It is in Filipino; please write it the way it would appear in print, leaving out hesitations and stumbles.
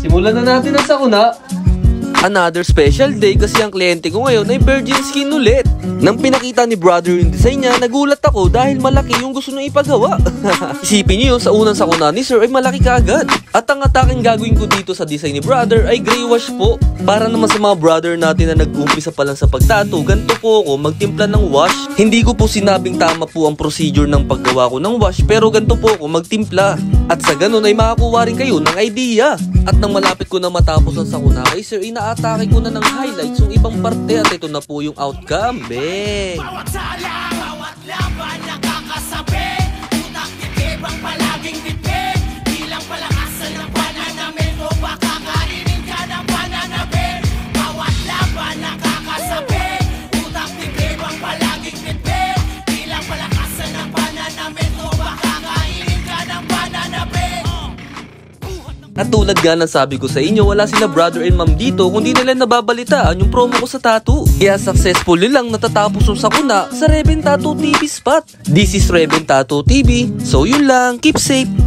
Simulan na natin ang sakuna. Another special day kasi ang kliyente ko ngayon ay virgin skin ulit. Nang pinakita ni brother yung design niya, nagulat ako dahil malaki yung gusto niyang ipagawa. Isipin niyo, sa unang sakuna ni sir ay malaki kaagad. At ang ataking gagawin ko dito sa design ni brother ay gray wash po. Para naman sa mga brother natin na nag-umpisa pa lang sa pagtato, ganito po ako magtimpla ng wash. Hindi ko po sinabing tama po ang procedure ng paggawa ko ng wash, pero ganito po ako magtimpla. At sa ganun ay makakuha rin kayo ng idea. At nang malapit ko na matapos ang sakuna kay sir, inaatake ko na ng highlights yung ibang parte at ito na po yung outcome. Bang! Bawat sala, bawat laban nakakasabi. Utak titib ang palaging tipid. Bilang palakasan ng pananamit o baka kainin ka ng pananabit. Bawat laban nakakasabi. Utak titib ang palaging tipid. Bilang palakasan ng pananamit o baka kainin ka ng pananabit. At tulad nga ng sabi ko sa inyo, wala sila brother and mom dito kundi nila nababalitaan yung promo ko sa tattoo. Kaya successful lang natatapos yung sakuna sa Reven Tattoo TV spot. This is Reven Tattoo TV. So yun lang, keep safe.